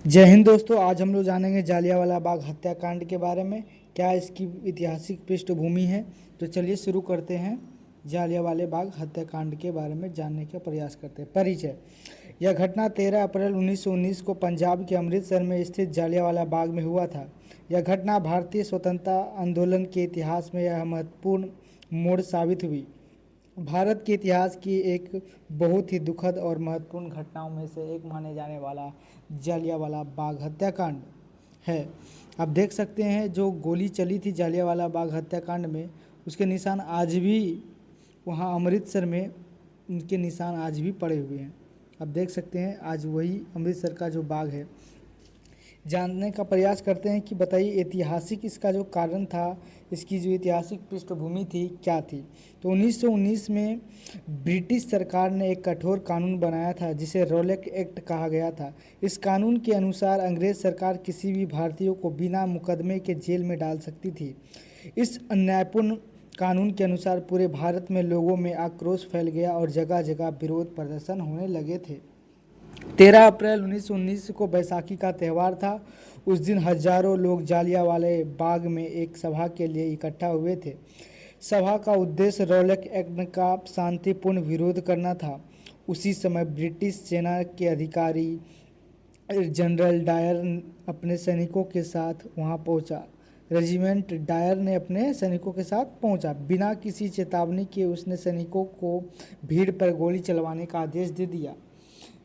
जय हिंद दोस्तों। आज हम लोग जानेंगे जालियांवाला बाग हत्याकांड के बारे में। क्या इसकी ऐतिहासिक पृष्ठभूमि है। तो चलिए शुरू करते हैं। जालियांवाला बाग हत्याकांड के बारे में जानने का प्रयास करते हैं। परिचय। यह घटना 13 अप्रैल 1919 को पंजाब के अमृतसर में स्थित जालियांवाला बाग में हुआ था। यह घटना भारतीय स्वतंत्रता आंदोलन के इतिहास में यह महत्वपूर्ण मोड़ साबित हुई। भारत के इतिहास की एक बहुत ही दुखद और महत्वपूर्ण घटनाओं में से एक माने जाने वाला जालियांवाला बाग हत्याकांड है। आप देख सकते हैं जो गोली चली थी जालियांवाला बाग हत्याकांड में, उसके निशान आज भी वहाँ अमृतसर में उनके निशान आज भी पड़े हुए हैं। आप देख सकते हैं आज वही अमृतसर का जो बाग है। जानने का प्रयास करते हैं कि बताइए ऐतिहासिक इसका जो कारण था, इसकी जो ऐतिहासिक पृष्ठभूमि थी क्या थी। तो 1919 में ब्रिटिश सरकार ने एक कठोर कानून बनाया था जिसे रॉलेट एक्ट कहा गया था। इस कानून के अनुसार अंग्रेज सरकार किसी भी भारतीय को बिना मुकदमे के जेल में डाल सकती थी। इस अन्यायपूर्ण कानून के अनुसार पूरे भारत में लोगों में आक्रोश फैल गया और जगह जगह विरोध प्रदर्शन होने लगे थे। 13 अप्रैल 1919 को बैसाखी का त्यौहार था। उस दिन हजारों लोग जालियांवाला बाग में एक सभा के लिए इकट्ठा हुए थे। सभा का उद्देश्य रॉलेट एक्ट का शांतिपूर्ण विरोध करना था। उसी समय ब्रिटिश सेना के अधिकारी जनरल डायर अपने सैनिकों के साथ वहां पहुंचा। रेजिमेंट डायर ने अपने सैनिकों के साथ पहुंचा। बिना किसी चेतावनी के उसने सैनिकों को भीड़ पर गोली चलवाने का आदेश दे दिया।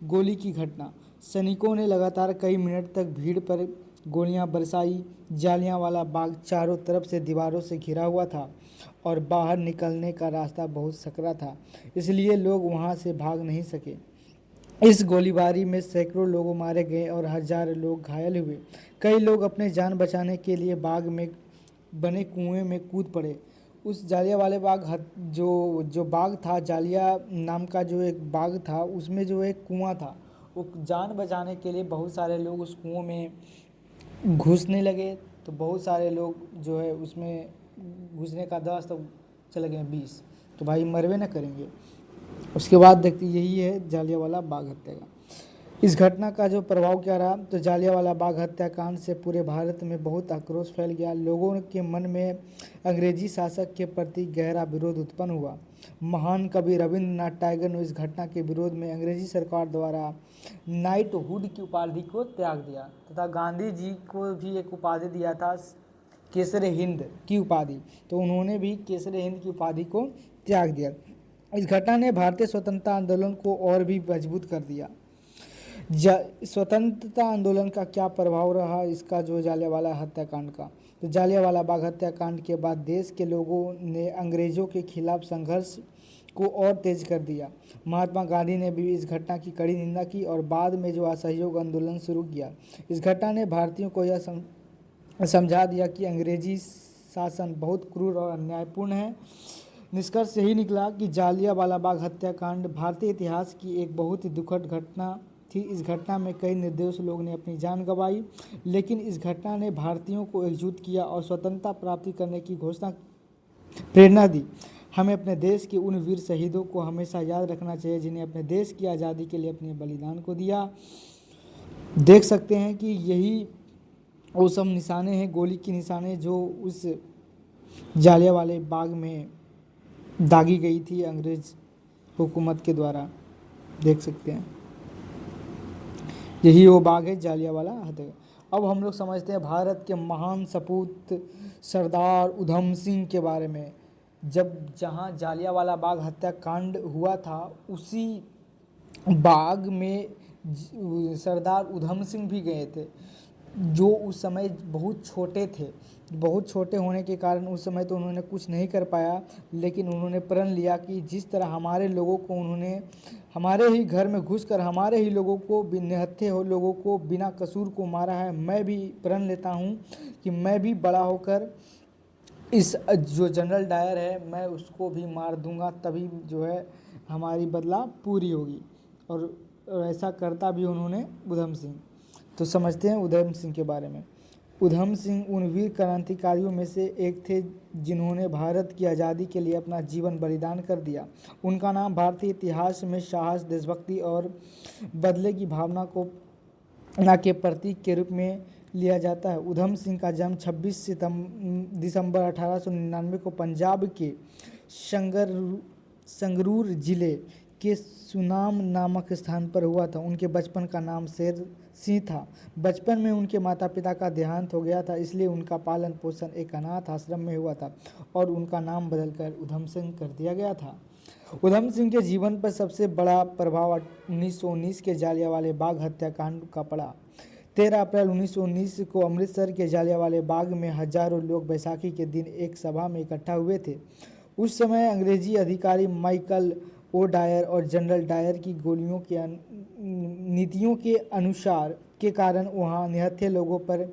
गोली की घटना। सैनिकों ने लगातार कई मिनट तक भीड़ पर गोलियां बरसाई। जालियांवाला बाग चारों तरफ से दीवारों से घिरा हुआ था और बाहर निकलने का रास्ता बहुत सकरा था, इसलिए लोग वहां से भाग नहीं सके। इस गोलीबारी में सैकड़ों लोग मारे गए और हजारों लोग घायल हुए। कई लोग अपने जान बचाने के लिए बाग में बने कुएं में कूद पड़े। उस जालियांवाला बाग जो जो बाग था, जालिया नाम का जो एक बाग था, उसमें जो एक कुआं था, वो जान बचाने के लिए बहुत सारे लोग उस कुएं में घुसने लगे। तो बहुत सारे लोग जो है उसमें घुसने का 10 तो चले गए 20, तो भाई मरवे ना करेंगे। उसके बाद देखते यही है जालियांवाला बाग हत्याकांड। इस घटना का जो प्रभाव क्या रहा, तो जालियांवाला बाग हत्याकांड से पूरे भारत में बहुत आक्रोश फैल गया। लोगों के मन में अंग्रेजी शासक के प्रति गहरा विरोध उत्पन्न हुआ। महान कवि रविंद्रनाथ टैगोर ने इस घटना के विरोध में अंग्रेजी सरकार द्वारा नाइटहुड की उपाधि को त्याग दिया तथा गांधी जी को भी एक उपाधि दिया था, केसर हिंद की उपाधि। तो उन्होंने भी केसर हिंद की उपाधि को त्याग दिया। इस घटना ने भारतीय स्वतंत्रता आंदोलन को और भी मजबूत कर दिया। स्वतंत्रता आंदोलन का क्या प्रभाव रहा इसका, जो जालियांवाला हत्याकांड का। तो जालियांवाला बाग हत्याकांड के बाद देश के लोगों ने अंग्रेजों के खिलाफ संघर्ष को और तेज कर दिया। महात्मा गांधी ने भी इस घटना की कड़ी निंदा की और बाद में जो असहयोग आंदोलन शुरू किया। इस घटना ने भारतीयों को यह समझा दिया कि अंग्रेजी शासन बहुत क्रूर और अन्यायपूर्ण है। निष्कर्ष यही निकला कि जालियांवाला बाग हत्याकांड भारतीय इतिहास की एक बहुत ही दुखद घटना थी। इस घटना में कई निर्दोष लोग ने अपनी जान गंवाई, लेकिन इस घटना ने भारतीयों को एकजुट किया और स्वतंत्रता प्राप्ति करने की घोषणा प्रेरणा दी। हमें अपने देश के उन वीर शहीदों को हमेशा याद रखना चाहिए जिन्हें अपने देश की आज़ादी के लिए अपने बलिदान को दिया। देख सकते हैं कि यही वो सब निशाने हैं, गोली के निशाने जो उस जालियांवाले बाग में दागी गई थी अंग्रेज हुकूमत के द्वारा। देख सकते हैं यही वो बाग है जालियांवाला हत्याकांड। अब हम लोग समझते हैं भारत के महान सपूत सरदार उधम सिंह के बारे में। जब जहाँ जालियांवाला बाग हत्याकांड हुआ था, उसी बाग में सरदार उधम सिंह भी गए थे, जो उस समय बहुत छोटे थे। बहुत छोटे होने के कारण उस समय तो उन्होंने कुछ नहीं कर पाया, लेकिन उन्होंने प्रण लिया कि जिस तरह हमारे लोगों को उन्होंने हमारे ही घर में घुसकर हमारे ही लोगों को, निहत्थे हो लोगों को बिना कसूर को मारा है, मैं भी प्रण लेता हूँ कि मैं भी बड़ा होकर इस जो जनरल डायर है मैं उसको भी मार दूंगा, तभी जो है हमारी बदला पूरी होगी। और ऐसा करता भी उन्होंने उधम सिंह। तो समझते हैं उधम सिंह के बारे में। उधम सिंह उन वीर क्रांतिकारियों में से एक थे जिन्होंने भारत की आज़ादी के लिए अपना जीवन बलिदान कर दिया। उनका नाम भारतीय इतिहास में साहस, देशभक्ति और बदले की भावना को ना के प्रतीक के रूप में लिया जाता है। उधम सिंह का जन्म 26 दिसंबर 1899 को पंजाब के संगरूर जिले के सुनाम नामक स्थान पर हुआ था। उनके बचपन का नाम शेर सिंह था। बचपन में उनके माता पिता का देहांत हो गया था, इसलिए उनका पालन पोषण एक अनाथ आश्रम में हुआ था और उनका नाम बदलकर उधम सिंह कर दिया गया था। उधम सिंह के जीवन पर सबसे बड़ा प्रभाव 1919 के जालियांवाला बाग हत्याकांड का पड़ा। 13 अप्रैल 1919 को अमृतसर के जालियांवाला बाग में हजारों लोग बैसाखी के दिन एक सभा में इकट्ठा हुए थे। उस समय अंग्रेजी अधिकारी माइकल ओ डायर और जनरल डायर की गोलियों के नीतियों के अनुसार के कारण वहां निहत्थे लोगों पर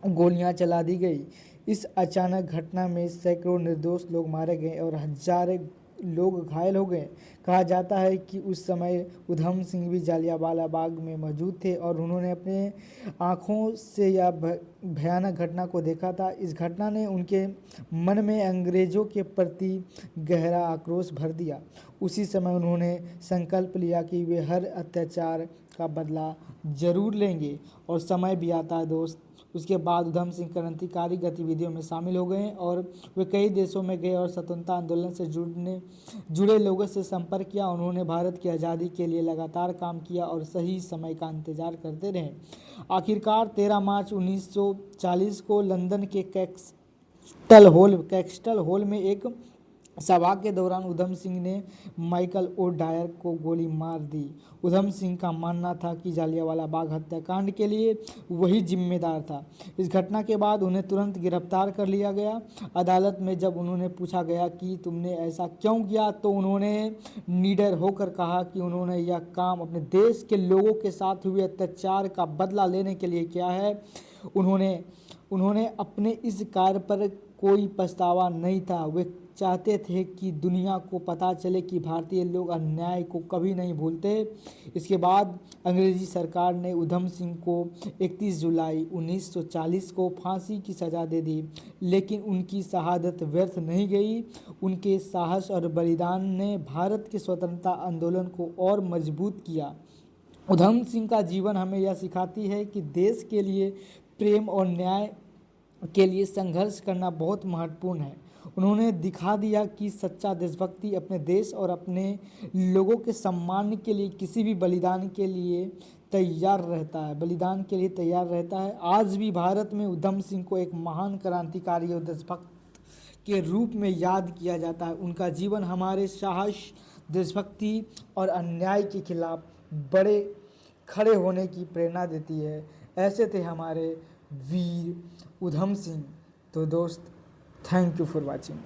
गोलियां चला दी गई। इस अचानक घटना में सैकड़ों निर्दोष लोग मारे गए और हजारों लोग घायल हो गए। कहा जाता है कि उस समय उधम सिंह भी जालियांवाला बाग में मौजूद थे और उन्होंने अपने आँखों से यह भयानक घटना को देखा था। इस घटना ने उनके मन में अंग्रेज़ों के प्रति गहरा आक्रोश भर दिया। उसी समय उन्होंने संकल्प लिया कि वे हर अत्याचार का बदला जरूर लेंगे और समय भी आता है दोस्त। उसके बाद उधम सिंह क्रांतिकारी गतिविधियों में शामिल हो गए और वे कई देशों में गए और स्वतंत्रता आंदोलन से जुड़े लोगों से संपर्क किया। उन्होंने भारत की आज़ादी के लिए लगातार काम किया और सही समय का इंतजार करते रहे। आखिरकार 13 मार्च 1940 को लंदन के कैक्सटल हॉल में एक सभा के दौरान उधम सिंह ने माइकल ओ डायर को गोली मार दी। उधम सिंह का मानना था कि जालियांवाला बाग हत्याकांड के लिए वही जिम्मेदार था। इस घटना के बाद उन्हें तुरंत गिरफ्तार कर लिया गया। अदालत में जब उन्होंने पूछा गया कि तुमने ऐसा क्यों किया, तो उन्होंने निडर होकर कहा कि उन्होंने यह काम अपने देश के लोगों के साथ हुए अत्याचार का बदला लेने के लिए किया है। उन्होंने अपने इस कार्य पर कोई पछतावा नहीं था। वे चाहते थे कि दुनिया को पता चले कि भारतीय लोग अन्याय को कभी नहीं भूलते। इसके बाद अंग्रेजी सरकार ने उधम सिंह को 31 जुलाई 1940 को फांसी की सज़ा दे दी, लेकिन उनकी शहादत व्यर्थ नहीं गई। उनके साहस और बलिदान ने भारत के स्वतंत्रता आंदोलन को और मजबूत किया। उधम सिंह का जीवन हमें यह सिखाती है कि देश के लिए प्रेम और न्याय के लिए संघर्ष करना बहुत महत्वपूर्ण है। उन्होंने दिखा दिया कि सच्चा देशभक्ति अपने देश और अपने लोगों के सम्मान के लिए किसी भी बलिदान के लिए तैयार रहता है। आज भी भारत में उधम सिंह को एक महान क्रांतिकारी और देशभक्त के रूप में याद किया जाता है। उनका जीवन हमारे साहस, देशभक्ति और अन्याय के खिलाफ बड़े खड़े होने की प्रेरणा देती है। ऐसे थे हमारे वीर उधम सिंह। तो दोस्त, थैंक यू फॉर वॉचिंग।